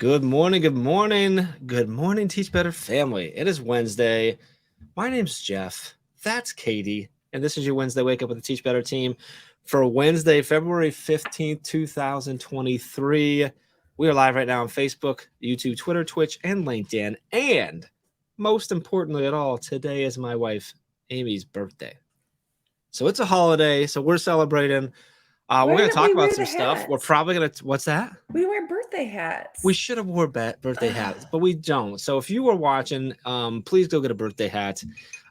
Good morning, good morning, Teach Better family. It is Wednesday. My name's Jeff. That's Katie. And this is your Wednesday Wake Up with the Teach Better team for Wednesday, February 15th, 2023. We are live right now on Facebook, YouTube, Twitter, Twitch, and LinkedIn. And most importantly at all, today is my wife, Amy's birthday. So it's a holiday, so we're celebrating. We're going to talk about some stuff. We're probably going to, what's that? We wear birthday hats. We should have wore birthday hats, but we don't. So if you were watching, please go get a birthday hat.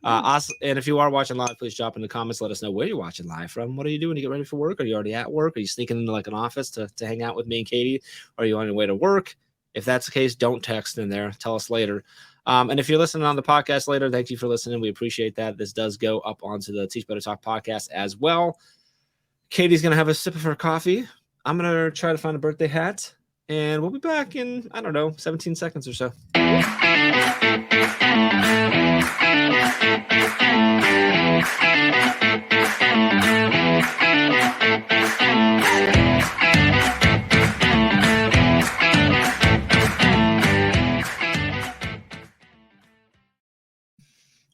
And if you are watching live, please drop in the comments. Let us know where you're watching live from. What are you doing to get ready for work? Are you already at work? Are you sneaking into like an office to hang out with me and Katie? Are you on your way to work? If that's the case, don't text in there. Tell us later. And if you're listening on the podcast later, thank you for listening. We appreciate that. This does go up onto the Teach Better Talk podcast as well. Katie's going to have a sip of her coffee. I'm going to try to find a birthday hat. And we'll be back in, 17 seconds or so.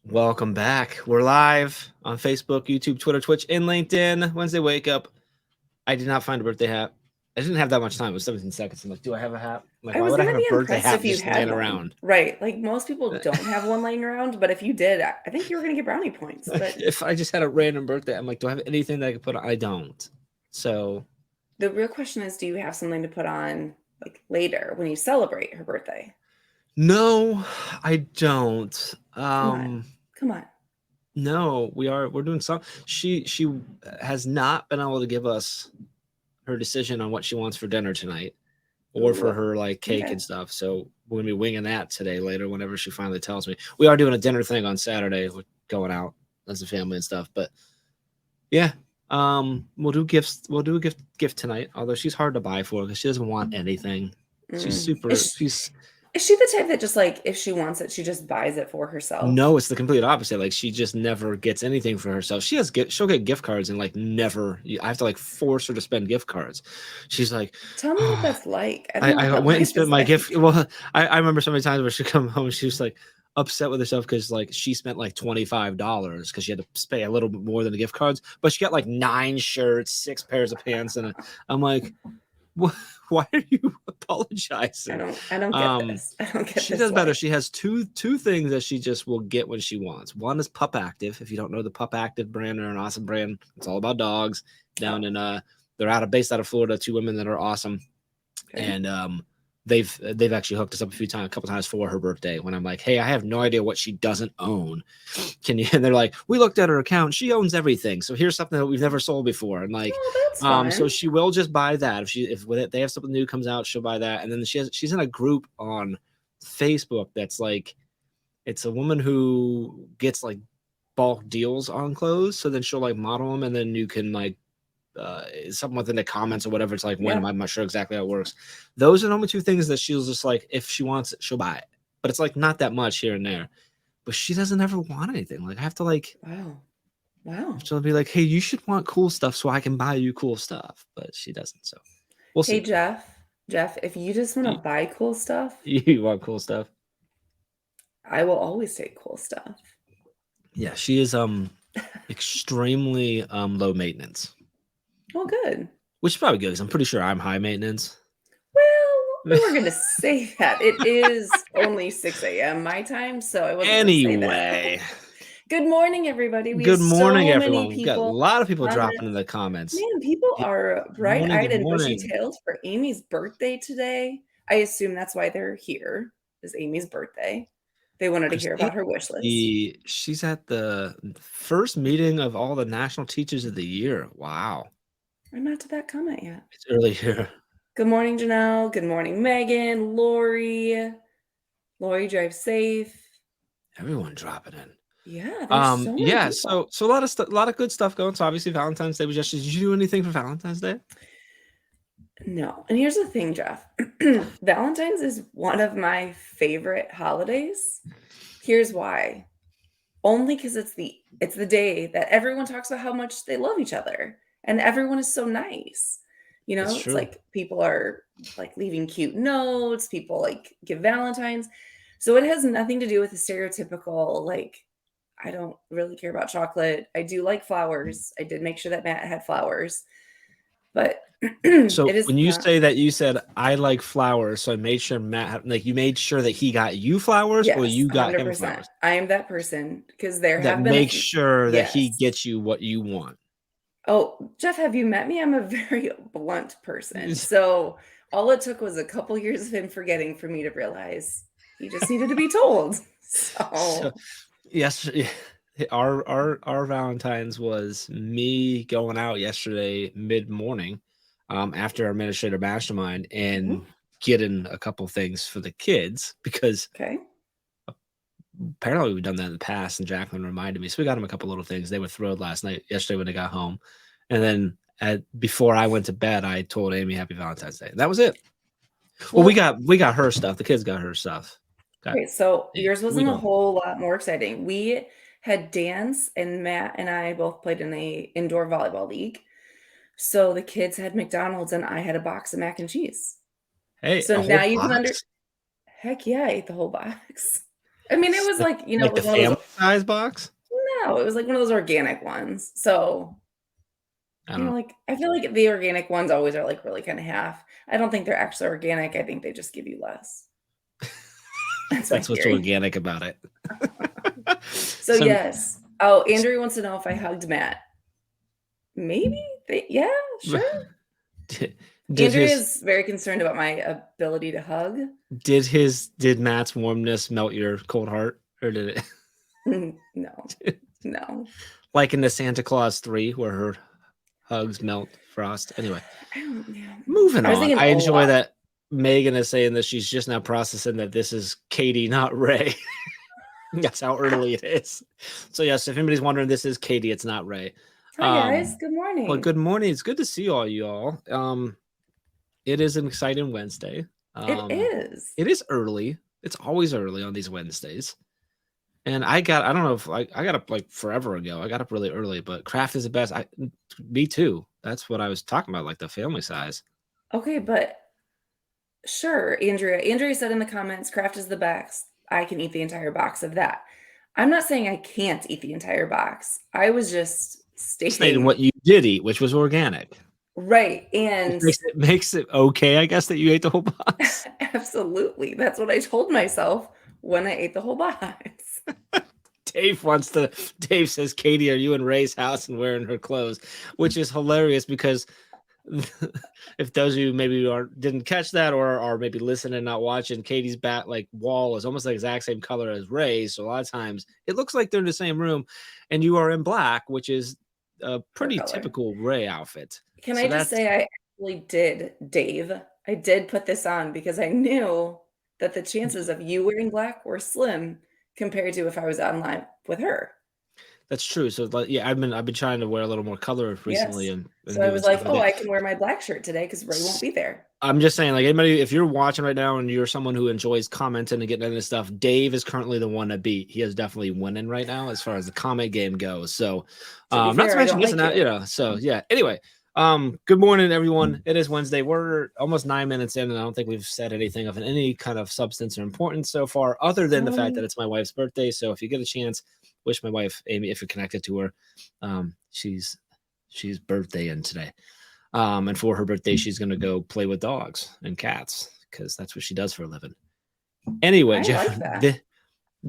Welcome back. We're live on Facebook, YouTube, Twitter, Twitch, and LinkedIn. Wednesday Wake Up. I did not find a birthday hat. I didn't have that much time. It was 17 seconds. I'm like, do I have a hat? Like, why would I have a birthday hat just laying around? Right. Like, most people don't have one laying around, but if you did, I think you were going to get brownie points. But if I just had a random birthday, I'm like, do I have anything that I could put on? I don't. So the real question is, do you have something to put on like later when you celebrate her birthday? No, I don't. Come on. No, we're doing something. She has not been able to give us her decision on what she wants for dinner tonight or for her like cake and stuff. So we're gonna be winging that today later whenever she finally tells me. We are doing a dinner thing on Saturday. We're going out as a family and stuff. But yeah, we'll do gifts. We'll do a gift tonight, although she's hard to buy for because she doesn't want anything. She's super Is she the type that just like, if she wants it, she just buys it for herself? No, it's the complete opposite. Like, she just never gets anything for herself. She'll get gift cards and like never. I have to like force her to spend gift cards. She's like, tell me what that's like. I went and spent my gift. Well, I remember so many times where she'd come home and she was like upset with herself because like she spent like $25 because she had to pay a little bit more than the gift cards, but she got like 9 shirts, 6 pairs of pants, and I'm like, what? Why are you apologizing? I don't get this. I don't get this. She does better. She has two things that she just will get when she wants. One is Pup Active. If you don't know the Pup Active brand, they're an awesome brand. It's all about dogs. Down in they're based out of Florida. 2 women that are awesome, and they've actually hooked us up a couple times for her birthday. When I'm like, hey, I have no idea what she doesn't own. Can you? And they're like, we looked at her account. She owns everything. So here's something that we've never sold before. And like, so she will just buy that if they have something new comes out, she'll buy that. And then she's in a group on Facebook that's like, it's a woman who gets like bulk deals on clothes. So then she'll like model them, and then you can like. Something within the comments or whatever. It's like, when I'm not sure exactly how it works. Those are the only 2 things that she'll just like, if she wants it, she'll buy it. But it's like not that much here and there. But she doesn't ever want anything. Like, I have to like, wow. She'll be like, hey, you should want cool stuff so I can buy you cool stuff. But she doesn't. So we'll see. Hey, Jeff, if you just want to buy cool stuff, you want cool stuff. I will always take cool stuff. Yeah, she is extremely low maintenance. Well, good. Which is probably good because I'm pretty sure I'm high maintenance. Well, we were going to say that. It is only 6 a.m. my time, so I wasn't going to say that. Good morning, everybody. Good morning, everyone. We've got a lot of people dropping in the comments. Man, people are bright-eyed and bushy-tailed for Amy's birthday today. I assume that's why they're here, is Amy's birthday. They wanted to hear about her wish list. She's at the first meeting of all the National Teachers of the Year. Wow. I'm not to that comment yet. It's early here. Good morning, Janelle. Good morning, Megan. Lori, drive safe. Everyone dropping in. Yeah. So many people. So a lot of good stuff going. So obviously Valentine's Day was yesterday. Did you do anything for Valentine's Day? No. And here's the thing, Jeff. Valentine's is one of my favorite holidays. Here's why. Only because it's the day that everyone talks about how much they love each other. And everyone is so nice. You It's know, it's true. like people are like leaving cute notes, people like give Valentine's. So it has nothing to do with the stereotypical, like, I don't really care about chocolate. I do like flowers. I did make sure that Matt had flowers, but So it is when you not. say that, you said I like flowers, so I made sure Matt like you made sure that he got you flowers or Yes, you got him 100%. flowers I am that person because there that have been a make few. sure that he Yes. gets you what you want. Oh, Jeff, have you met me? I'm a very blunt person. So all it took was a couple years of him forgetting for me to realize he just needed to be told. So So, yesterday, our Valentine's was me going out yesterday mid morning, after our administrator mastermind mhm, and getting a couple things for the kids because okay. apparently we've done that in the past, and Jacqueline reminded me. So we got them a couple little things. They were thrilled yesterday when they got home, and then before I went to bed, I told Amy Happy Valentine's Day. That was it. Well, Well, we got her stuff. The kids got her stuff. Got okay, so yeah. yours We wasn't a don't. whole lot more exciting. We had dance, and Matt and I both played in a indoor volleyball league. So the kids had McDonald's and I had a box of mac and cheese. Hey, So a now whole you can box. heck yeah, I ate the whole box. I mean, it was like, it Like the was one of those. family size box. No, it was like one of those organic ones. So, I don't know. like, I feel like the organic ones always are like really kind of half. I don't think they're actually organic. I think they just give you less. That's my That's what's theory. organic about it. So, So yes. Oh, Andrew wants to know if I hugged Matt. Maybe? Yeah, sure. did, did Andrew his is very concerned about my ability to hug. did Matt's warmness melt your cold heart, or did No, it no. like in the Santa Claus 3 where her hugs melt frost? Anyway, I don't, yeah. moving I was on. thinking I enjoy Olaf. that Megan is saying that she's just now processing that this is Katie, not Ray. That's how early it is. So yes, if anybody's wondering, this is Katie. It's not Ray. Hi, guys. Um, Good well, morning. good morning. It's good to see all y'all. It is an exciting Wednesday. It Um, is. it is early. It's always early on these Wednesdays. And I don't know if I got up like forever ago. I got up really early, but craft is the best. Me too. That's what I was talking about, like the family size. Okay, but sure, Andrea. Andrea said in the comments, Kraft is the best. I can eat the entire box of that. I'm not saying I can't eat the entire box. I was just Stating stating, what you did eat, which was organic, right. which And makes it okay, I guess, that you ate the whole box. absolutely, that's what I told myself when I ate the whole box. Dave says, Katie, are you in Ray's house and wearing her clothes? Which is hilarious because if those of you maybe didn't catch that or are maybe listening and not watching, Katie's bat like wall is almost the exact same color as Ray's. So a lot of times it looks like they're in the same room, and you are in black, which is a Her pretty color. typical Ray outfit. Can So I just that's say I actually did, Dave? I did put this on because I knew that the chances of you wearing black were slim compared to if I was on live with her. that's true. So like, yeah, I've been trying to wear a little more color recently Yes. and So I doing was like, stuff like "Oh, that. I can wear my black shirt today because Ray won't be there." I'm just saying, like anybody, if you're watching right now and you're someone who enjoys commenting and getting into this stuff, Dave is currently the one to beat. He is definitely winning right now as far as the comment game goes. So, To be not to fair, I mention don't missing like out, you. So yeah. Anyway, good morning, everyone. It is Wednesday. We're almost 9 minutes in, and I don't think we've said anything of any kind of substance or importance so far, other than the fact that Um, it's my wife's birthday. So if you get a chance, wish my wife Amy, if you're connected to her, she's birthday in today. And for her birthday, she's going to go play with dogs and cats because that's what she does for a living. Anyway, I like that.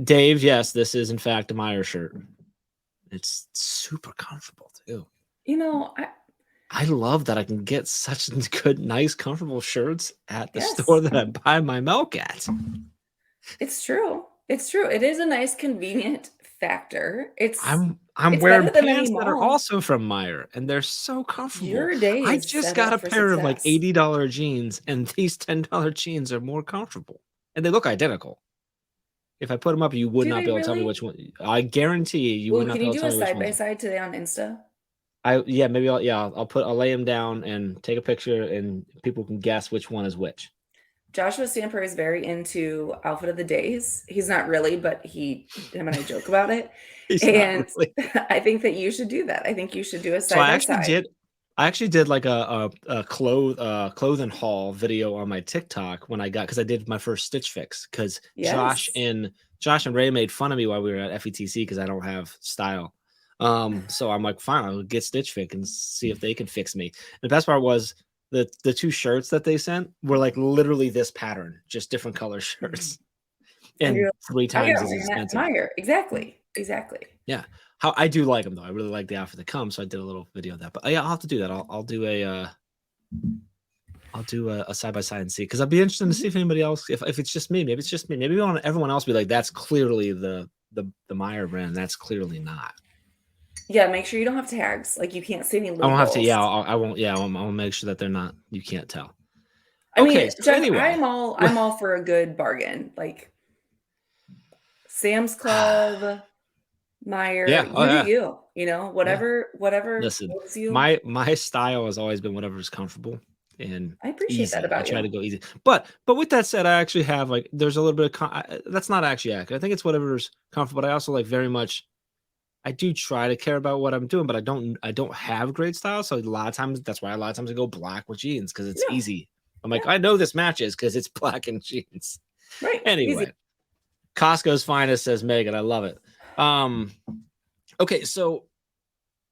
Dave, yes, this is in fact a Meyer shirt. It's super comfortable too. You know, I I love that I can get such good, nice, comfortable shirts at the store yes, that I buy my milk at. it's true. It's true. It is a nice convenient factor. I'm It's wearing better than any pants that are mall. also from Meyer, and they're so comfortable. Your day I is just set got up a for pair of like success. $80 jeans, and these $10 jeans are more comfortable, and they look identical. If I put them up, you would Do not they be able to tell me really? which one. I guarantee you Well, would not can be you able to do tell a me which side by ones. side today on Insta? Maybe I'll lay them down and take a picture, and people can guess which one is which. Joshua Stamper is very into outfit of the days. He's not really, but him and I joke about it. He's not And really. I think that you should do that. I think you should do a So side I by actually side. did. I actually did like a clothing haul video on my TikTok when because I did my first Stitch Fix because Yes. Josh and Ray made fun of me while we were at FETC because I don't have style. So I'm like, fine, I'll get Stitch Fix and see if they can fix me. And the best part was the two shirts that they sent were like literally this pattern, just different color shirts, And and you're three like, I times got as one at expensive. Meyer. Exactly. Exactly. Yeah. How I do like them though. I really like the outfit that comes, so I did a little video of that. But yeah, I'll have to do that. I'll do a side by side and see because I'd be interested to see if anybody else, if it's just me, maybe it's just me. Maybe we want everyone else be like, that's clearly the Meyer brand. That's clearly not. Yeah, make sure you don't have tags. Like you can't see any I won't have to. labels. Yeah, I won't. Yeah, I'll make sure that they're not. You can't tell. I mean, Okay, so Jeff, anyway, I'm all for a good bargain. Like Sam's Club, Meyer, yeah, oh you do yeah, you. You know, yeah. whatever Listen, works you. my style has always been whatever's comfortable and I appreciate that easy. I about try you. to go easy. But with that said, I actually have like there's a little bit of that's not actually accurate. I think it's whatever's comfortable. But I also like very much. I do try to care about what I'm doing, but I don't have great style. So a lot of times that's why a lot of times I go black with jeans because it's No, easy. I'm yeah, like, I know this matches because it's black and jeans. right. Easy. Anyway, Costco's finest, says Megan. I love it. Um, okay, so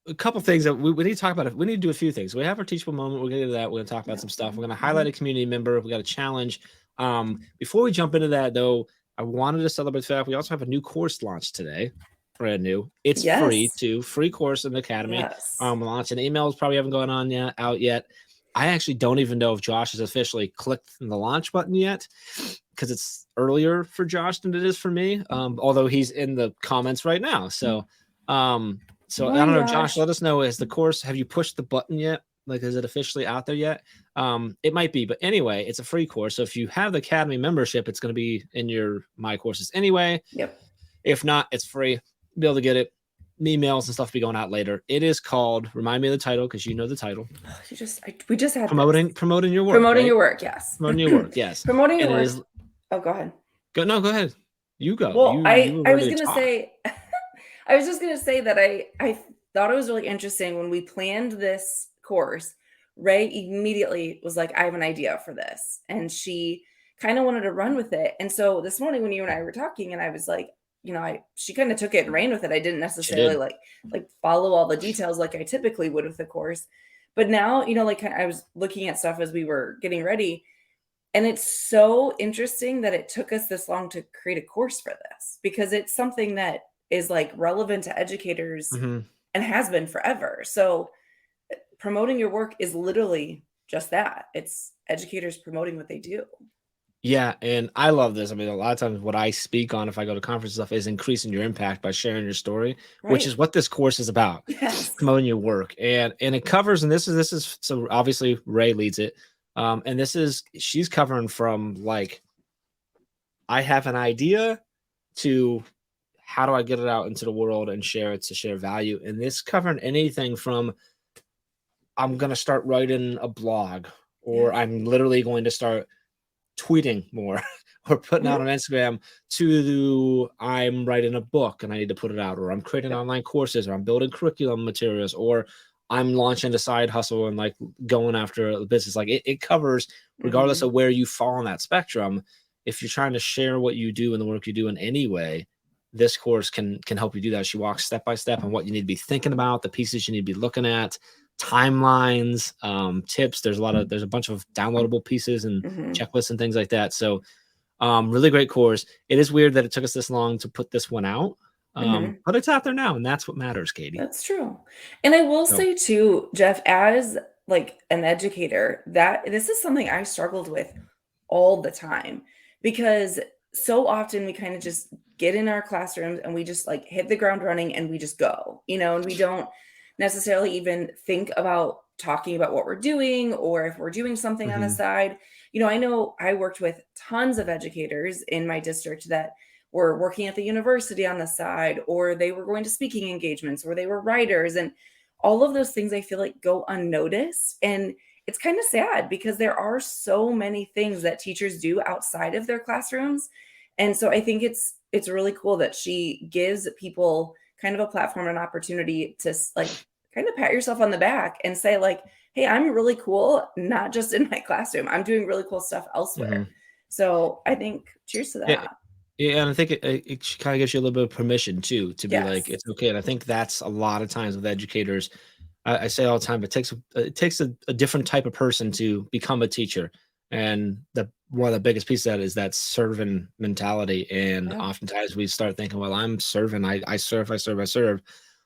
a couple things that we need to talk about. We need to do a few things. We have our teachable moment. We're gonna get to that. We're gonna talk about some stuff. We're gonna highlight a community member. We got a challenge. Before we jump into that, though, I wanted to celebrate the fact we also have a new course launched today. Brand new. It's free Yes. too. Free course in the academy. Yes. Launching emails probably haven't gone on yet out yet. I actually don't even know if Josh has officially clicked the launch button yet because it's earlier for Josh than it is for me. Although he's in the comments right now. So so I don't Morning, know, Josh, Josh. let us know. Is the course, have you pushed the button yet? Like, is it officially out there yet? It might be, but anyway, it's a free course. So if you have the Academy membership, it's going to be in your My Courses anyway. Yep. If not, it's free. You'll be able to get it. Emails and stuff will be going out later. It is called, remind me of the title because you know the title. We just had Promoting your work. promoting Right? your work. Yes. Promoting your work. Yes. Promoting your And it work. is Oh, go ahead. go ahead. You go. Well, You were I was ready to gonna talk. say, I was just gonna say that I thought it was really interesting when we planned this course. Ray immediately was like, "I have an idea for this," and she kind of wanted to run with it. And so this morning when you and I were talking, and I was like, you know, I she kind of took it and ran with it. I didn't She necessarily did. like follow all the details like I typically would with the course, but now you know, like I was looking at stuff as we were getting ready, and it's so interesting that it took us this long to create a course for this because it's something that is like relevant to educators Mhm. and has been forever. So promoting your work is literally just that. It's educators promoting what they do. Yeah, and I love this. I mean, a lot of times what I speak on if I go to conference stuff is increasing your impact by sharing your story, which Right. is what this course is about. Yes. Promoting your work. And it covers, and this is so obviously Ray leads it. And she's covering from like I have an idea to how do I get it out into the world and share it to share value. And this covering anything from I'm gonna start writing a blog, or Yes. I'm literally going to start tweeting more or putting out Mhm. on Instagram to I'm writing a book and I need to put it out, or I'm creating Yep. online courses, or I'm building curriculum materials, or I'm launching a side hustle and like going after a business. Like it covers regardless Mhm. of where you fall on that spectrum. If you're trying to share what you do and the work you do in any way, this course can help you do that. She walks step by step on what you need to be thinking about, the pieces you need to be looking at, timelines, tips. There's a bunch of downloadable pieces and Mhm. checklists and things like that. So really great course. It is weird that it took us this long to put this one out. Mhm. But it's out there now, and that's what matters, Katie. That's true. And I will So say too, Jeff, as like an educator, that this is something I struggled with all the time because so often we kind of just get in our classrooms and we just like hit the ground running and we just go, you know, and we don't necessarily even think about talking about what we're doing or if we're doing something on the mhm, side. You know I worked with tons of educators in my district that were working at the university on the side, or they were going to speaking engagements, or they were writers. And all of those things I feel like go unnoticed. And it's kind of sad because there are so many things that teachers do outside of their classrooms. And so I think it's really cool that she gives people kind of a platform and opportunity to like kind of pat yourself on the back and say like, hey, I'm really cool, not just in my classroom. I'm doing really cool stuff elsewhere. So I think cheers to Yeah, that. yeah, and I think it kind of gives you a little bit of permission too to be like, Yes. it's okay. And I think that's a lot of times with educators. I say all the time, it takes a different type of person to become a teacher, and the one of the biggest pieces of that is that servant mentality. And Yeah. oftentimes we start thinking, well, I'm serving, I serve, I serve, I serve.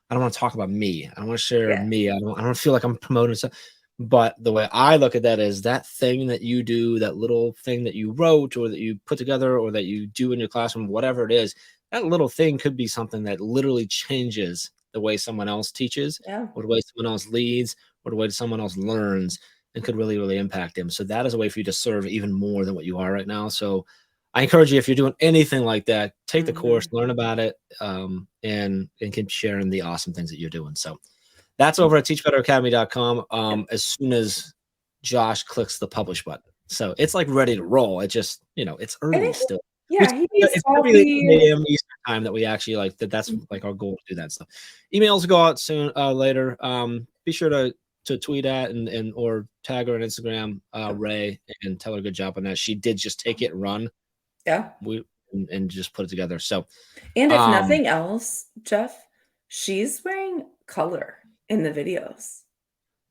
I don't want to talk about me. I don't want to share Yeah. me. I don't feel like I'm promoting stuff. But the way I look at that is that thing that you do, that little thing that you wrote or that you put together or that you do in your classroom, whatever it is, that little thing could be something that literally changes the way someone else teaches Yeah. or the way someone else leads or the way someone else learns, and could really, really impact them. So that is a way for you to serve even more than what you are right now. So I encourage you, if you're doing anything like that, take the course, Mhm. learn about it, and keep sharing the awesome things that you're doing. So that's over at teachbetteracademy.com. Yep. As soon as Josh clicks the publish button. So it's like ready to roll. It just, it's I early think still. yeah, he needs It's gonna be the coffee. 8 a.m. Eastern time that we actually like that's like our goal to do that stuff. Emails go out soon later. Be sure to tweet at and or tag her on Instagram, Ray, and tell her good job on that. She did just take it and run. Yeah. We and just put it together. So And if um nothing else, Jeff, she's wearing color in the videos.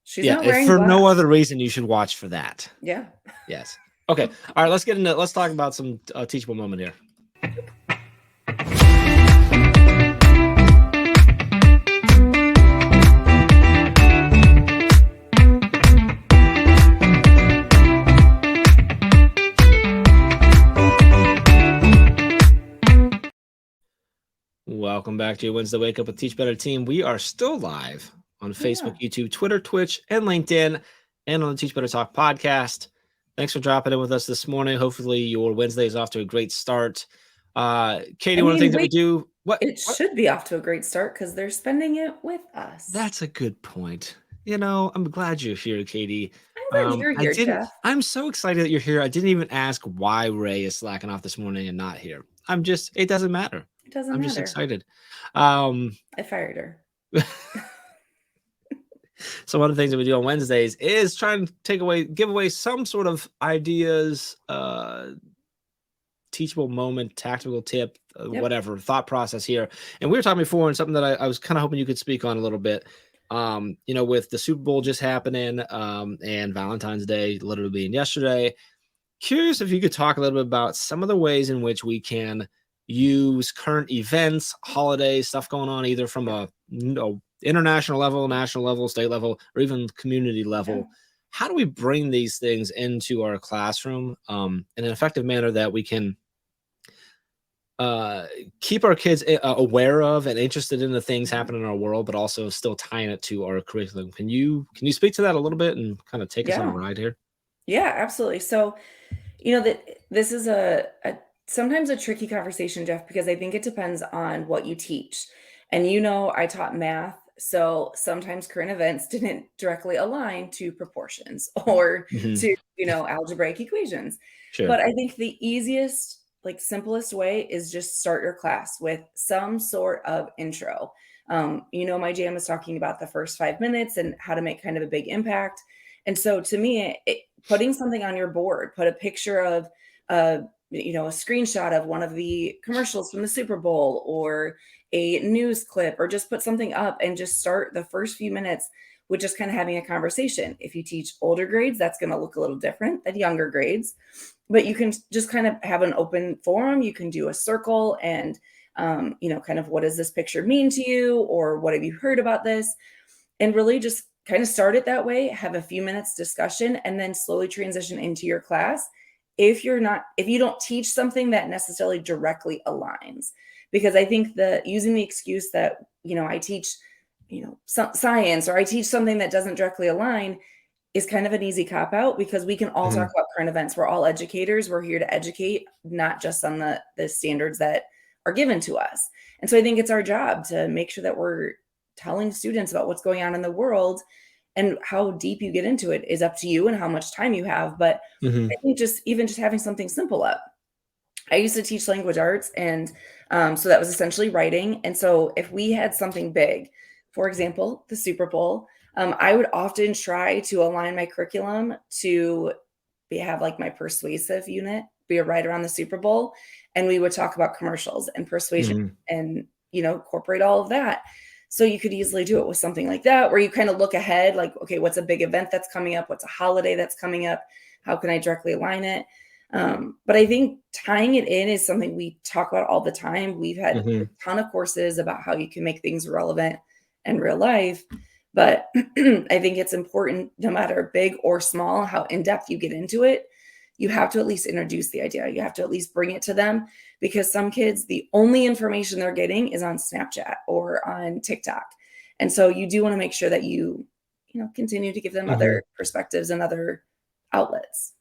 She's yeah, not if wearing for black. no other reason, you should watch for that. Yeah. Yes. Okay. All right. Let's talk about some teachable moment here. Welcome back to your Wednesday Wake Up with Teach Better Team. We are still live on Yeah. Facebook, YouTube, Twitter, Twitch, and LinkedIn, and on the Teach Better Talk podcast. Thanks for dropping in with us this morning. Hopefully, your Wednesday is off to a great start. Katie, I one of the mean, things that we wait, do, what? it should be off to a great start because they're spending it with us. That's a good point. I'm glad you're here, Katie. I'm glad you're I here, didn't. Jeff. I'm so excited that you're here. I didn't even ask why Ray is slacking off this morning and not here. It doesn't matter. It doesn't I'm just matter. excited. Um, I fired her. so one of the things that we do on Wednesdays is try and give away some sort of ideas, teachable moment, tactical tip, Yep. whatever thought process here. And we were talking before, and something that I was kind of hoping you could speak on a little bit. With the Super Bowl just happening, and Valentine's Day literally being yesterday, curious if you could talk a little bit about some of the ways in which we can use current events, holidays, stuff going on, either from a international level, national level, state level, or even community Yeah. level. How do we bring these things into our classroom in an effective manner that we can keep our kids aware of and interested in the things happening in our world, but also still tying it to our curriculum? Can you speak to that a little bit and kind of take us on a Yeah. ride here? Yeah, absolutely. So, that this is a sometimes a tricky conversation, Jeff, because I think it depends on what you teach. And I taught math, so sometimes current events didn't directly align to proportions or Hmm. to, algebraic equations. Sure. But I think the easiest, like simplest way is just start your class with some sort of intro. My jam is talking about the first 5 minutes and how to make kind of a big impact. And so to me, putting something on your board, put a picture of a screenshot of one of the commercials from the Super Bowl or a news clip, or just put something up and just start the first few minutes with just kind of having a conversation. If you teach older grades, that's going to look a little different than younger grades, but you can just kind of have an open forum. You can do a circle and kind of, what does this picture mean to you, or what have you heard about this, and really just kind of start it that way, have a few minutes discussion, and then slowly transition into your class. If you don't teach something that necessarily directly aligns, because I think that using the excuse that, I teach, science, or I teach something that doesn't directly align, is kind of an easy cop out, because we can all talk Mhm. about current events. We're all educators. We're here to educate, not just on the standards that are given to us. And so I think it's our job to make sure that we're telling students about what's going on in the world, and how deep you get into it is up to you and how much time you have. But I Mhm. think just having something simple up. I used to teach language arts, and so that was essentially writing. And so if we had something big, for example, the Super Bowl. I would often try to align my curriculum to have like my persuasive unit be right around the Super Bowl, and we would talk about commercials and persuasion Mhm. and incorporate all of that. So you could easily do it with something like that, where you kind of look ahead, like, okay, what's a big event that's coming up? What's a holiday that's coming up? How can I directly align it? But I think tying it in is something we talk about all the time. We've had a Mhm. ton of courses about how you can make things relevant in real life. But I think it's important, no matter big or small, how in depth you get into it. You have to at least introduce the idea. You have to at least bring it to them, because some kids, the only information they're getting is on Snapchat or on TikTok. And so you do want to make sure that you continue to give them Mhm. other perspectives and other outlets.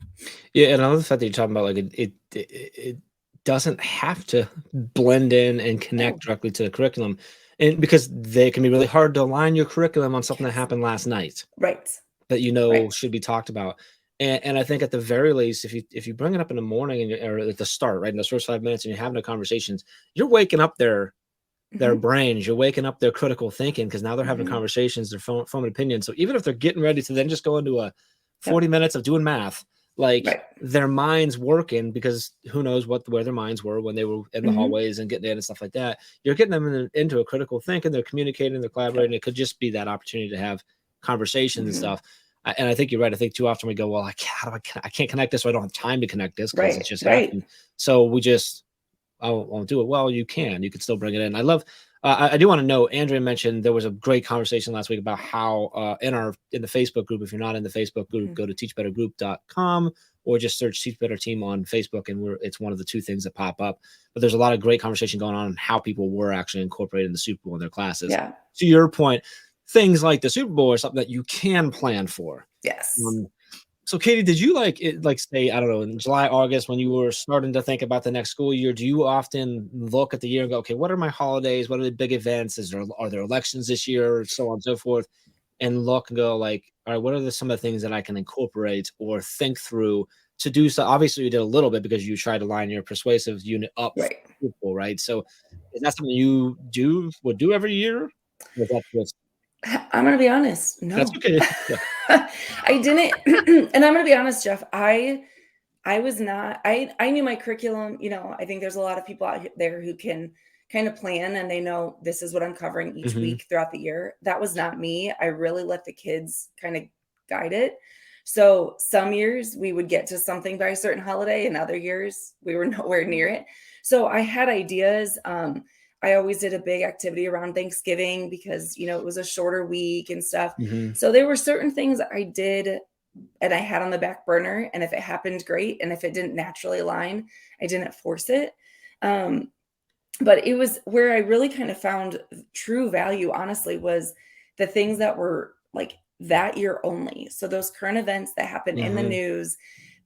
Yeah, and I love the fact that you're talking about, like, it doesn't have to blend in and No. connect directly to the curriculum, and because they can be really hard to align your curriculum on something that Yes. happened last night Right. that Right. should be talked about. And I think at the very least, if you bring it up in the morning and or at the start, right, in those first 5 minutes, and you're having the conversations, you're waking up their Mhm. brains, you're waking up their critical thinking because now they're having Mhm. conversations, they're forming opinions. So even if they're getting ready to then just go into a Yep. 40 minutes of doing math, like Right. their minds working because who knows where their minds were when they were in the Mhm. hallways and getting in and stuff like that. You're getting them into a critical thinking, they're communicating, they're Yep. collaborating. It could just be that opportunity to have conversations and Mhm. stuff. And I think you're right. I think too often we go, well, I can't connect this, or I don't have time to connect this because it Right. just Right. happened. So we just I won't do it. Well, you can. You can still bring it in. I love. I do want to know. Andrea mentioned there was a great conversation last week about how in the Facebook group. If you're not in the Facebook group, Mhm. go to teachbettergroup.com or just search Teach Better Team on Facebook, and it's one of the two things that pop up. But there's a lot of great conversation going on how people were actually incorporating the Super Bowl in their classes. Yeah. To your point, things like the Super Bowl are something that you can plan for. Yes. Um, so, Katie, did you like it, like say, I don't know, in July, August, when you were starting to think about the next school year, do you often look at the year and go, okay, what are my holidays? What are the big events? Are there elections this year? So on and so forth. And look and go like, all right, what are some of the things that I can incorporate or think through to do so? Obviously, you did a little bit because you tried to line your persuasive unit up for Right. people, right? So is that something you would do every year? Or is that just I'm gonna be honest, that's no. okay. Yeah. I didn't and I'm gonna be honest, Jeff, I was not I knew my curriculum, I think there's a lot of people out there who can kind of plan and they know this is what I'm covering each Hmm. week throughout the year. That was not me. I really let the kids kind of guide it. So some years we would get to something by a certain holiday, and other years we were nowhere near it. So I had ideas. I always did a big activity around Thanksgiving because it was a shorter week and stuff. Hmm. So there were certain things I did and I had on the back burner. And if it happened, great. And if it didn't naturally align, I didn't force it. Um, but it was where I really kind of found true value, honestly, was the things that were like that year only. So those current events that happened in the Hmm. news,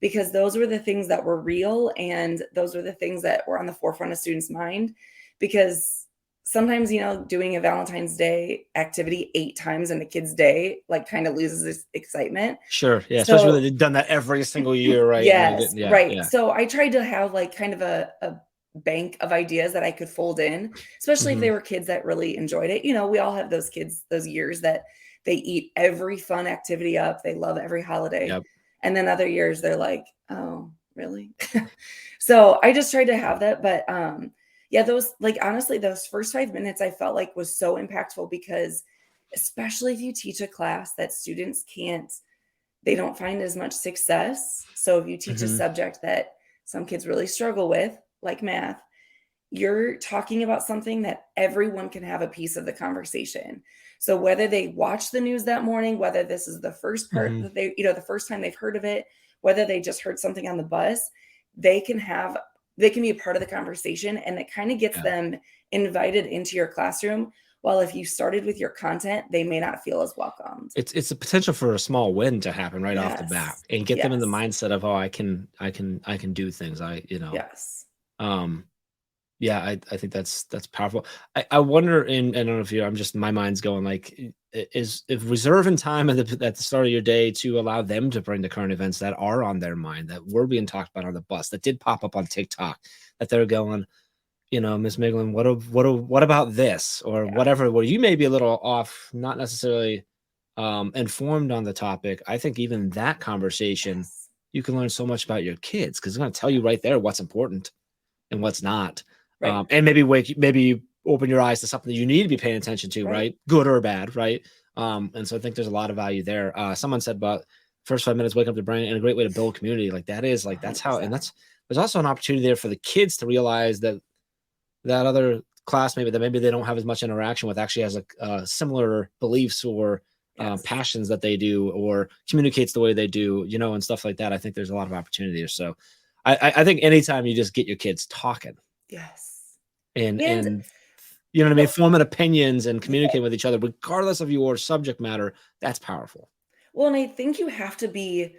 because those were the things that were real and those were the things that were on the forefront of students' mind. Because sometimes, doing a Valentine's Day activity 8 times in a kid's day, like kind of loses its excitement. Sure, yeah, especially when So they've done that every single year, right? And they're yes, getting yeah, right. yeah. So I tried to have like kind of a bank of ideas that I could fold in, especially if they Mhm. were kids that really enjoyed it. We all have those kids, those years that they eat every fun activity up. They love every holiday. Yep. And then other years they're like, oh, really? So I just tried to have that. But yeah, those like honestly, those first 5 minutes I felt like was so impactful because especially if you teach a class that students they don't find as much success. So if you teach a Mhm. subject that some kids really struggle with, like math, you're talking about something that everyone can have a piece of the conversation. So whether they watch the news that morning, whether this is the first part Mhm. that the first time they've heard of it, whether they just heard something on the bus, they can have they can be a part of the conversation and it kind of gets Yeah. them invited into your classroom. While if you started with your content, they may not feel as welcomed. It's a potential for a small win to happen right off the bat Yes. and get them in the Yes. mindset of, "Oh, I can do things." Yes. Um, yeah, I think that's powerful. I wonder, and I don't know if I'm just my mind's going like, is if reserving time at the start of your day to allow them to bring the current events that are on their mind, that were being talked about on the bus, that did pop up on TikTok, that they're going, Miss Miglin, what about this or Yeah. whatever? Well, you may be a little off, not necessarily informed on the topic. I think even that conversation, Yes. you can learn so much about your kids because it's going to tell you right there what's important and what's not. Right. And maybe you open your eyes to something that you need to be paying attention to, Right. right? Good or bad, right? And so I think there's a lot of value there. Someone said about first 5 minutes wake up the brain and a great way to build community. Like that is like that's how, and 100%. there's also an opportunity there for the kids to realize that that other classmate that maybe they don't have as much interaction with actually has a similar beliefs or Yes. passions that they do or communicates the way they do, and stuff like that. I think there's a lot of opportunity there. So I think anytime you just get your kids talking Yes. And and you know what I mean, well, forming opinions and yeah. communicating with each other, regardless of your subject matter, that's powerful. Well, and I think you have to be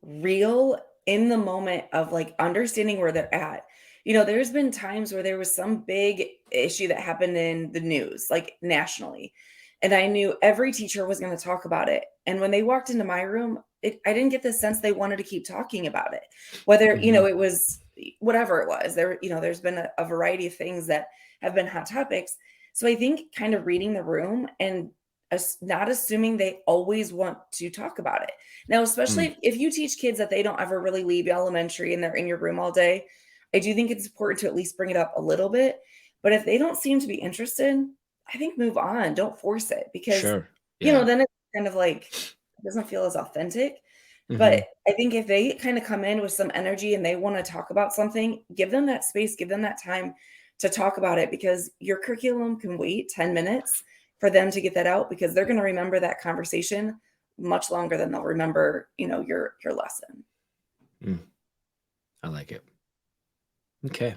real in the moment of like understanding where they're at. There's been times where there was some big issue that happened in the news, like nationally. And I knew every teacher was going to talk about it. And when they walked into my room, I didn't get the sense they wanted to keep talking about it. Whether, Mhm. it was whatever it was. There's been a variety of things that have been hot topics. So I think kind of reading the room and not assuming they always want to talk about it. Now, Mm, especially if you teach kids that they don't ever really leave elementary and they're in your room all day, I do think it's important to at least bring it up a little bit. But if they don't seem to be interested, I think move on. Don't force it because, sure. Yeah. then it's kind of like it doesn't feel as authentic. But Hmm. I think if they kind of come in with some energy and they want to talk about something, give them that space, give them that time to talk about it because your curriculum can wait 10 minutes for them to get that out because they're going to remember that conversation much longer than they'll remember, your lesson. Mm, I like it. Okay.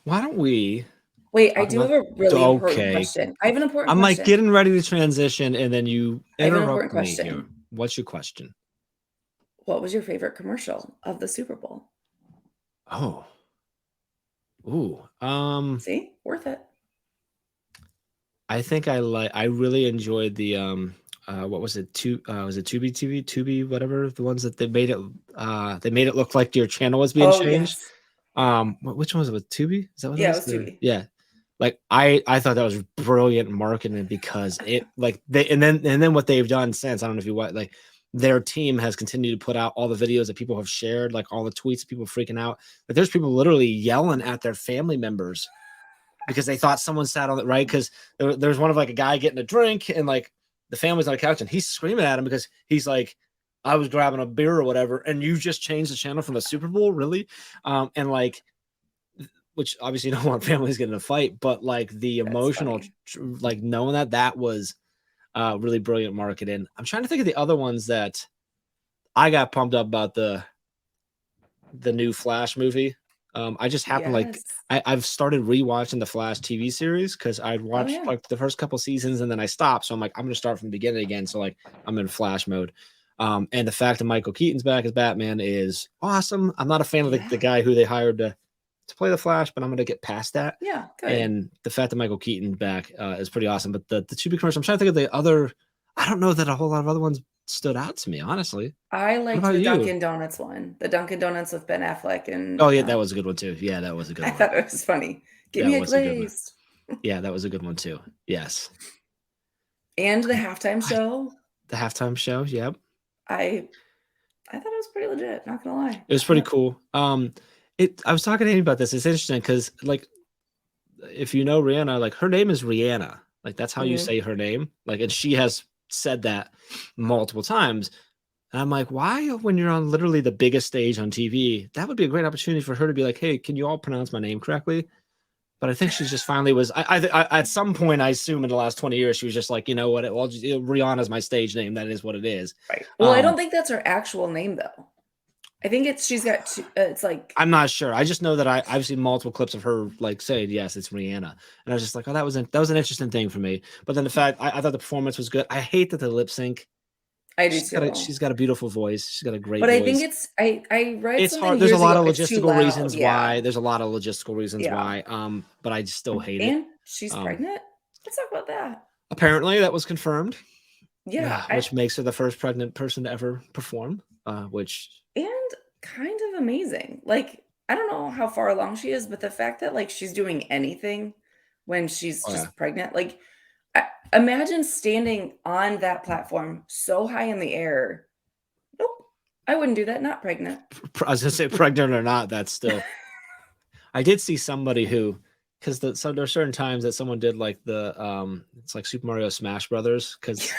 Why don't we Wait, I talk do have about? a really important Okay. question. I have an important I'm like question. getting ready to transition, and then you I have an important interrupt me here. question. What's your question? What was your favorite commercial of the Super Bowl? Oh, ooh. See? Worth it. I think I really enjoyed the what was it? Was it Tubi TV? Tubi, whatever, the ones that they made it look like your channel was being Oh, changed. yes. Which one was it? With Tubi? Is that what it Yeah, it was? was Tubi. Yeah. Like I thought that was brilliant marketing because it like they and then what they've done since, I don't know if you what like their team has continued to put out all the videos that people have shared, like all the tweets, people freaking out. But there's people literally yelling at their family members because they thought someone sat on it, right? Because there's one of like a guy getting a drink and like the family's on the couch and he's screaming at him because he's like, I was grabbing a beer or whatever, and you just changed the channel from the Super Bowl, really? And like, which obviously you don't want families getting in a fight, but like the That's emotional, funny. like knowing that was really brilliant marketing. I'm trying to think of the other ones that I got pumped up about the new Flash movie. I just happened like Yes. I've started rewatching the Flash TV series because I'd Oh, watched yeah. like the first couple seasons and then I stopped. So I'm like, I'm gonna start from the beginning again. So like I'm in Flash mode. And the fact that Michael Keaton's back as Batman is awesome. I'm not a fan of the Yeah. guy who they hired to play the Flash, but I'm gonna get past that. Yeah, good. And the fact that Michael Keaton's back is pretty awesome. But the Tubi commercial, I'm trying to think of the other. I don't know that a whole lot of other ones stood out to me, honestly. I What liked about the you? Dunkin' Donuts one, the Dunkin' Donuts with Ben Affleck, Oh and, yeah, that was a good one too. Yeah, that was a good I one. thought it was funny. "Give That me a was a good one. glazed." Yeah, that was a good one too. Yes. And the halftime I show, the halftime show, yep. I I thought it was pretty legit, not gonna lie. It was pretty Yep. cool. I was talking to Amy about this. It's interesting because like if you know Rihanna, like her name is Rihanna. Like that's how you Mhm. say her name. Like and she has said that multiple times. And I'm like, why when you're on literally the biggest stage on TV, that would be a great opportunity for her to be like, hey, can you all pronounce my name correctly? But I think she's just finally was. At some point, I assume in the last 20 years, she was just like, you know what? Well, Rihanna's my stage name. That is what it is. Right. Well, I Um, don't think that's her actual name, though. I think she's got 2 it's like I'm not sure. I just know that I've seen multiple clips of her like saying, yes, it's Rihanna. And I was just like, oh, that was an interesting thing for me. But then the fact I thought the performance was good. I hate that the lip sync. I do too. She's got a beautiful voice. She's got a great But I think voice. I read It's something hard. There's a years lot ago, of it's too logistical loud, reasons yeah. why. There's a lot of logistical reasons Yeah. why. But I just still hate it. And she's Um, pregnant? Let's talk about that. apparently that was confirmed. Yeah, Which makes her the first pregnant person to ever perform. Which and kind of amazing. Like, I don't know how far along she is, but the fact that, like, she's doing anything when she's Oh yeah. just pregnant, like, imagine standing on that platform so high in the air. Nope, I wouldn't do that, not pregnant. I was gonna say pregnant or not, that's still. I did see somebody who, because so there are certain times that someone did like it's like Super Mario Smash Brothers, because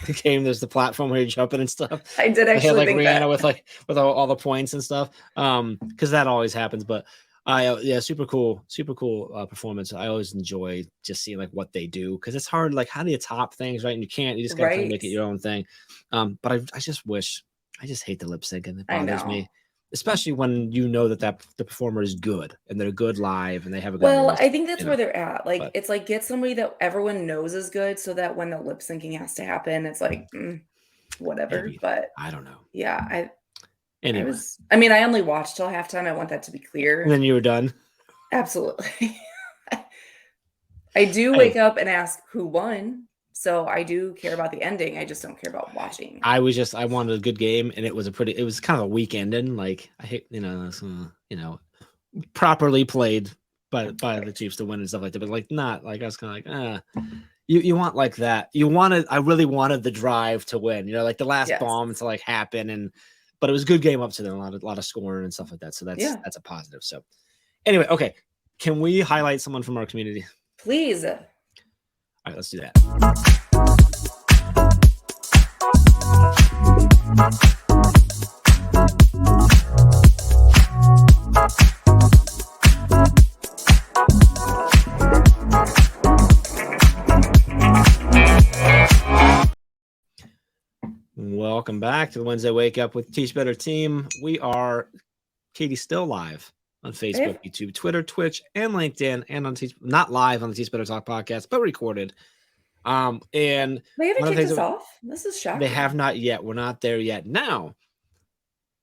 the game there's the platform where you're jumping and stuff. I did They had actually like think Rihanna that. with all the points and stuff. Because that always happens. But yeah, super cool performance. I always enjoy just seeing like what they do, because it's hard. Like, how do you top things, right? And you can't. You just gotta kind of Right? make it your own thing. But I just wish. I just hate the lip syncing. It I bothers know. me, especially when you know that the performer is good and they're good live and they have a good Well, voice. I think that's You where know, they're at. Like, but it's like get somebody that everyone knows is good so that when the lip syncing has to happen, it's like, whatever. maybe But I don't know. yeah, Anyway, I mean, I only watched till halftime. I want that to be and clear. then you were done. Absolutely. I do wake Hey, up and ask who won. So I do care about the ending. I just don't care about watching. I wanted a good game, and it was kind of a weak ending. Like, I hate, properly played by the Right. Chiefs to win and stuff like that, but like not like I was kind of like, you want like that. I really wanted the drive to win, like the last Yes. bomb to like happen, but it was a good game up to then, a lot of scoring and stuff like that. So Yeah. that's a positive. So anyway, okay. Can we highlight someone from our community? Please. All right, let's do that. Welcome back to the Wednesday Wake Up with Teach Better Team. We are, Katie, still live on Facebook, YouTube, Twitter, Twitch, and LinkedIn, and on not live on the Teach Better Talk podcast, but recorded. And They haven't one of the kicked things us that off. This is they shocking. have not yet. We're not there yet. Now,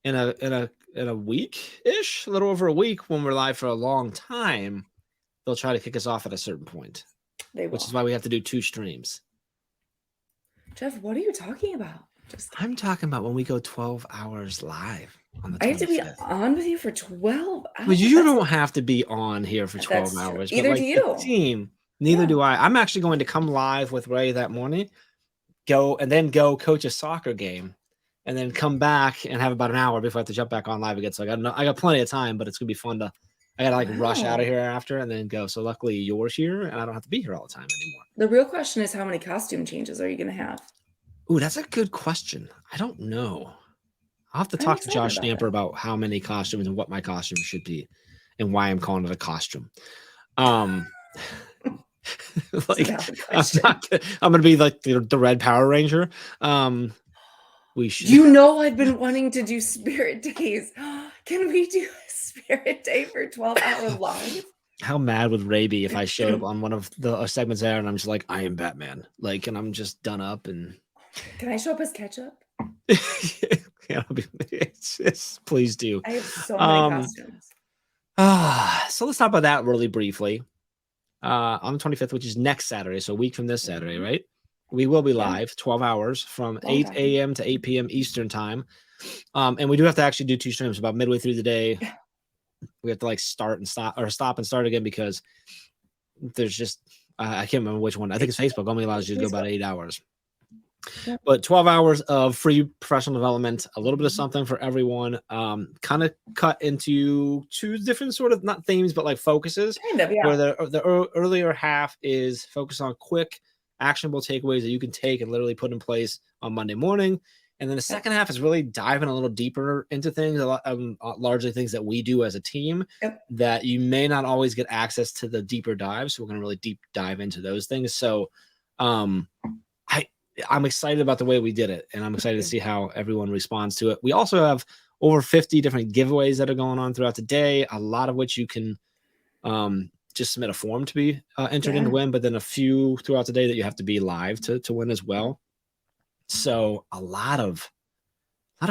in a week-ish, a little over a week, when we're live for a long time, they'll try to kick us off at a certain point, which is why we have to do 2 streams. Jeff, what are you talking about? I'm talking about when we go 12 hours live on the 25th. I have to be on with you for 12 hours. Well, you don't have to be on here for 12 That's true. hours, but Either like do the you. team, neither do I. I'm actually going to come live with Ray that morning, go coach a soccer game, and then come back and have about an hour before I have to jump back on live again. So I got plenty of time, but it's gonna be fun to. I gotta like rush out of here after and then go. So luckily you're here, and I don't have to be here all the time anymore. The real question is, how many costume changes are you going to have? Ooh, that's a good question. I don't know. I'll have to talk to Josh Stamper about how many costumes and what my costume should be, and why I'm calling it a costume. Like, I'm gonna be like the Red Power Ranger. We should. I've been wanting to do Spirit Days. Can we do a Spirit Day for 12-hour live? How mad would Ray be if I showed up on one of the segments there and I'm just like, I am Batman, like, and I'm just done up and. Can I show up as ketchup? Yeah, please do. I have so many costumes. So let's talk about that really briefly. On the 25th, which is next Saturday, so a week from this Saturday, right? We will be live 12 hours from 8 a.m. to 8 p.m. Eastern time. And we do have to actually do 2 streams about midway through the day. We have to like stop and start again, because there's just I can't remember which one. I think it's Facebook only allows you to go about 8 hours. Yeah. But 12 hours of free professional development, a little bit of something for everyone, kind of cut into 2 different sort of, not themes, but like focuses. Kind of, yeah. Where the earlier half is focused on quick, actionable takeaways that you can take and literally put in place on Monday morning. And then the second half is really diving a little deeper into things, largely things that we do as a team that you may not always get access to the deeper dives. So we're going to really deep dive into those things. So I'm excited about the way we did it, and I'm excited to see how everyone responds to it. We also have over 50 different giveaways that are going on throughout the day, a lot of which you can just submit a form to be entered in to win, but then a few throughout the day that you have to be live to win as well. So a lot of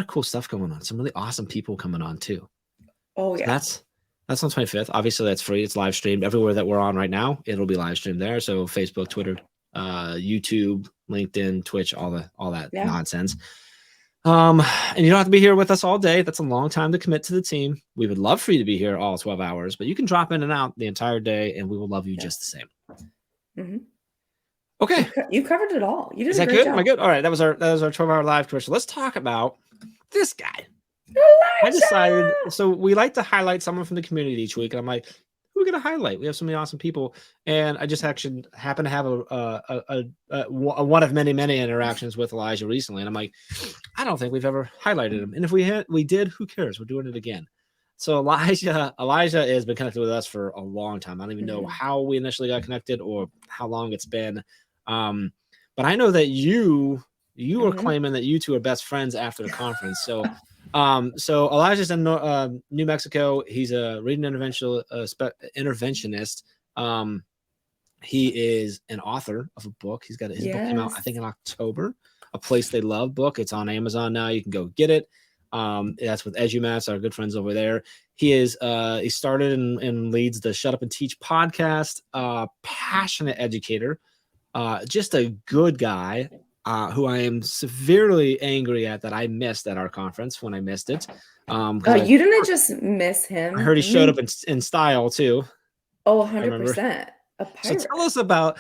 cool stuff going on. Some really awesome people coming on too. Oh yeah. So that's on 25th. Obviously that's free. It's live streamed everywhere that we're on right now. It'll be live streamed there. So Facebook, Twitter, YouTube, LinkedIn, Twitch, all that nonsense. And you don't have to be here with us all day. That's a long time to commit to the team. We would love for you to be here all 12 hours, but you can drop in and out the entire day and we will love you just the same. Mm-hmm. Okay. You covered it all. You did Is a that great good? job. Am I good? All right. That was our 12-hour live commercial. Let's talk about this guy. Elijah! I decided, so we like to highlight someone from the community each week. And I'm like, who are we going to highlight? We have so many awesome people. And I just actually happen to have a one of many, many interactions with Elijah recently. And I'm like, I don't think we've ever highlighted him. And if we did, who cares? We're doing it again. So Elijah has been connected with us for a long time. I don't even know how we initially got connected or how long it's been. But I know that you are claiming that you two are best friends after the conference. So Elijah's in New Mexico. He's a reading interventionist. He is an author of a book. His book came out, I think, in October. A Place They Love book. It's on Amazon now. You can go get it. That's with EduMats, our good friends over there. He started and leads the Shut Up and Teach podcast. Passionate educator. Just a good guy. Who I am severely angry at that I missed at our conference when I missed it. You didn't just miss him. I heard he showed up in style too. Oh, 100%. A pirate. So tell us about.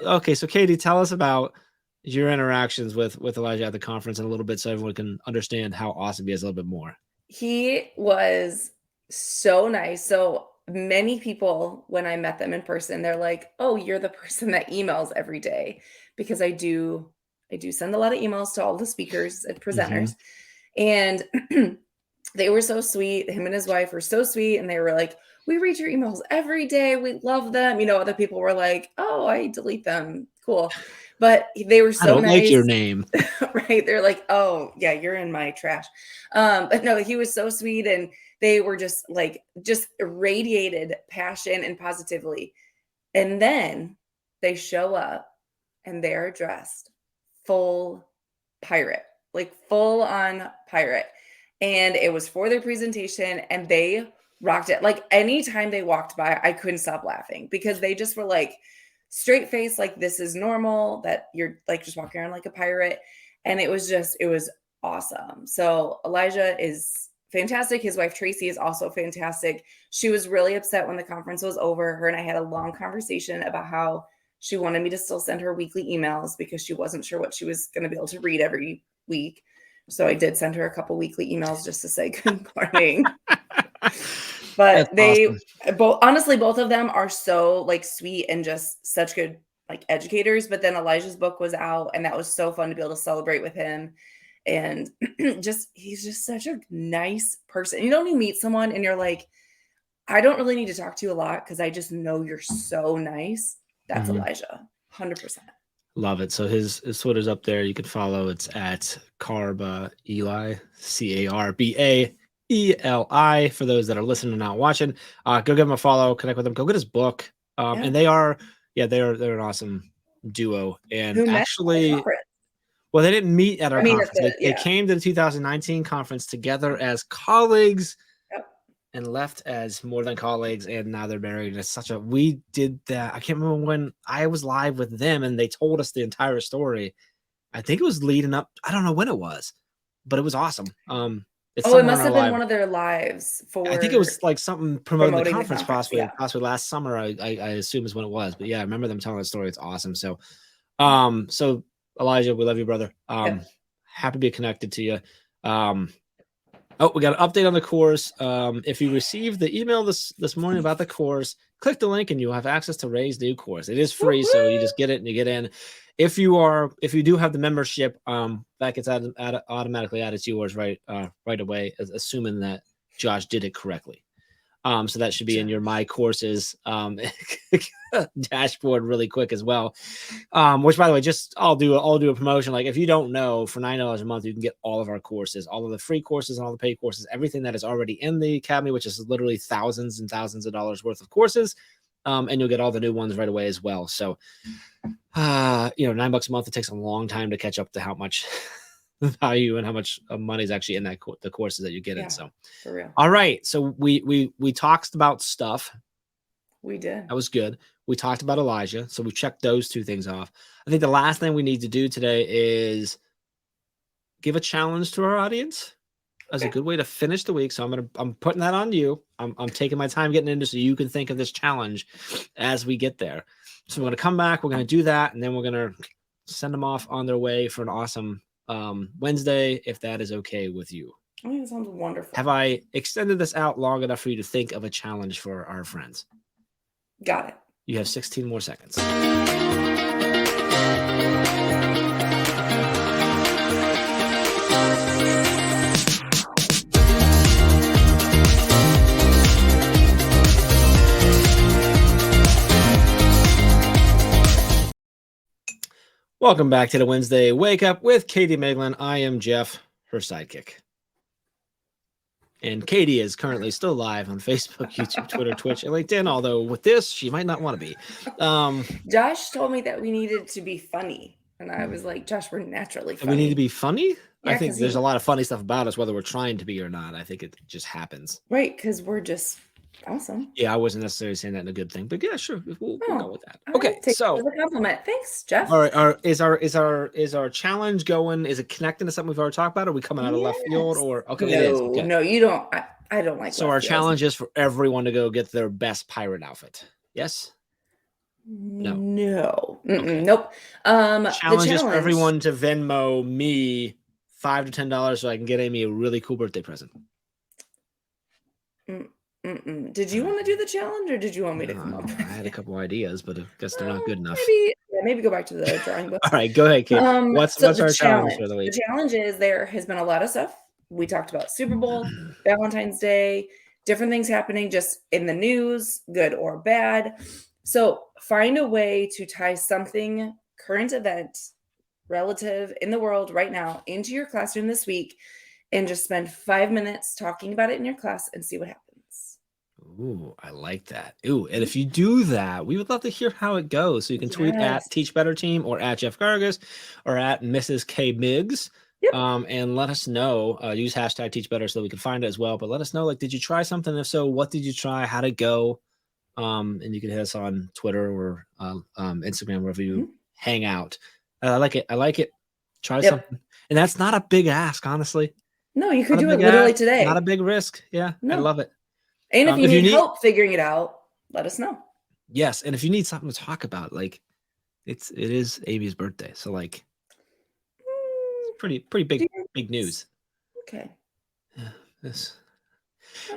Okay, so Katie, tell us about your interactions with Elijah at the conference in a little bit, so everyone can understand how awesome he is a little bit more. He was so nice. So many people, when I met them in person, they're like, "Oh, you're the person that emails every day," because I do send a lot of emails to all the speakers and presenters. And they were so sweet. Him and his wife were so sweet. And they were like, "We read your emails every day. We love them." Other people were like, "Oh, I delete them. Cool." But they were so I don't nice. like your name. Right. They're like, "Oh, yeah, you're in my trash." But no, he was so sweet. And they were just radiated passion and positively. And then they show up and they're dressed full pirate, like full on pirate. And it was for their presentation and they rocked it. Like anytime they walked by, I couldn't stop laughing because they just were like straight face, like this is normal, that you're like just walking around like a pirate. And it was awesome. So Elijah is fantastic. His wife Tracy is also fantastic. She was really upset when the conference was over. Her and I had a long conversation about how she wanted me to still send her weekly emails because she wasn't sure what she was going to be able to read every week. So I did send her a couple weekly emails just to say good morning. But both of them are so like sweet and just such good like educators. But then Elijah's book was out and that was so fun to be able to celebrate with him. And he's just such a nice person. You meet someone and you're like, I don't really need to talk to you a lot because I just know you're so nice. That's Elijah, 100%. Love it. So his Twitter's up there. You can follow. It's at Carba Eli, CARBAELI. For those that are listening and not watching, go give him a follow. Connect with him. Go get his book. And they're an awesome duo. And actually, well, they didn't meet at our conference. They came to the 2019 conference together as colleagues. And left as more than colleagues, and now they're married. And it's we did that. I can't remember when I was live with them and they told us the entire story. I think it was leading up. I don't know when it was, but it was awesome. It must have been one of their lives I think it was like something promoting the conference possibly last summer. I assume is when it was, but yeah, I remember them telling the story. It's awesome. So, so Elijah, we love you, brother. Happy to be connected to you. We got an update on the course. If you received the email this morning about the course, click the link and you'll have access to Ray's new course. It is free, so you just get it and you get in. If you do have the membership, that gets automatically added to yours right away, assuming that Josh did it correctly. So that should be in your My Courses dashboard really quick as well. Which, by the way, I'll do a promotion. Like if you don't know, for $9 a month, you can get all of our courses, all of the free courses and all the paid courses, everything that is already in the Academy, which is literally thousands and thousands of dollars worth of courses. And you'll get all the new ones right away as well. So, $9 a month, it takes a long time to catch up to how much value and how much money is actually in the courses that you get in. So for real. All right. So we talked about stuff. We did. That was good. We talked about Elijah. So we checked those two things off. I think the last thing we need to do today is give a challenge to our audience as a good way to finish the week. So I'm putting that on you. I'm taking my time getting into so you can think of this challenge as we get there. So we're going to come back. We're going to do that. And then we're going to send them off on their way for an awesome Wednesday, if that is okay with you. I mean, it sounds wonderful. Have I extended this out long enough for you to think of a challenge for our friends? Got it. You have 16 more seconds. Welcome back to the Wednesday Wake Up with Katie Miglin. I am Jeff, her sidekick. And Katie is currently still live on Facebook, YouTube, Twitter, Twitch, and LinkedIn, although with this, she might not want to be. Josh told me that we needed to be funny. And I was like, Josh, we're naturally funny. We need to be funny? Yeah, I think there's a lot of funny stuff about us, whether we're trying to be or not. I think it just happens. Right, because we're just awesome. Yeah, I wasn't necessarily saying that in a good thing, but yeah, sure. We'll go with that. Okay, so a compliment. Thanks, Jeff. All right, is our challenge going? Is it connecting to something we've already talked about? Are we coming out of left field? Or okay, no, it is. Okay. No, you don't. I don't like. So our challenge is for everyone to go get their best pirate outfit. Yes. No. Okay. Nope. Challenge is for everyone to Venmo me $5 to $10 so I can get Amy a really cool birthday present. Did you want to do the challenge, or did you want me to come up? I had a couple ideas, but I guess they're not good enough. Maybe go back to the drawing book. All right, go ahead, Kate. What's our challenge for the week? The challenge is there has been a lot of stuff. We talked about Super Bowl, Valentine's Day, different things happening just in the news, good or bad. So find a way to tie something, current event, relative in the world right now, into your classroom this week, and just spend 5 minutes talking about it in your class and see what happens. Ooh, I like that. Ooh, and if you do that, we would love to hear how it goes. So you can tweet at Teach Better Team or at Jeff Gargas or at Mrs. K Miggs. Yep. And let us know. Use hashtag Teach Better so that we can find it as well. But let us know, like, did you try something? If so, what did you try? How'd it go? And you can hit us on Twitter or Instagram, wherever you hang out. I like it. Try something. And that's not a big ask, honestly. No, you could do it literally today. Not a big risk. Yeah, I love it. And if you need help figuring it out, let us know. Yes, and if you need something to talk about, like it is Amy's birthday, so like it's pretty big news. Okay. Yeah. This.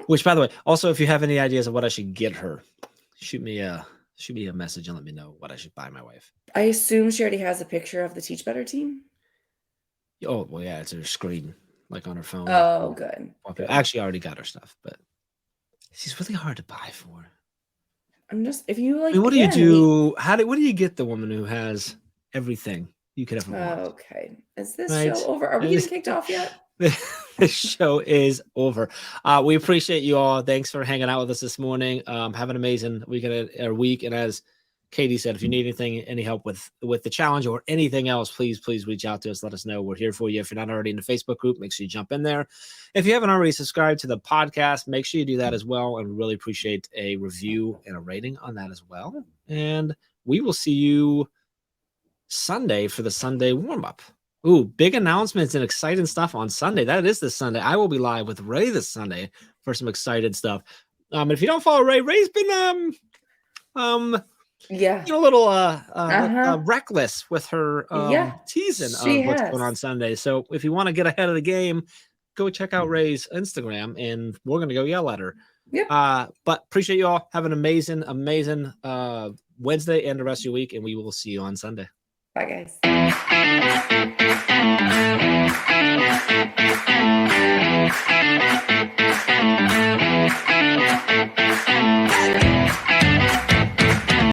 Which, by the way, also if you have any ideas of what I should get her, shoot me a message and let me know what I should buy my wife. I assume she already has a picture of the Teach Better team. Oh well, yeah, it's her screen, like on her phone. Oh, good. I actually already got her stuff, but she's really hard to buy for. I'm just, if you like. I mean, what do you do? What do you get the woman who has everything you could ever want? Okay, is this show over? Are we getting kicked off yet? This show is over. We appreciate you all. Thanks for hanging out with us this morning. Have an amazing week, and as Katie said, if you need anything, any help with the challenge or anything else, please reach out to us. Let us know. We're here for you. If you're not already in the Facebook group, make sure you jump in there. If you haven't already subscribed to the podcast, make sure you do that as well. And we really appreciate a review and a rating on that as well. And we will see you Sunday for the Sunday warm-up. Ooh, big announcements and exciting stuff on Sunday. That is this Sunday. I will be live with Ray this Sunday for some excited stuff. If you don't follow Ray, Ray's been a little reckless with her teasing of what's going on Sunday. So if you want to get ahead of the game, go check out Ray's Instagram, and we're gonna go yell at her. Yep. But appreciate you all. Have an amazing Wednesday and the rest of your week, and we will see you on Sunday. Bye, guys.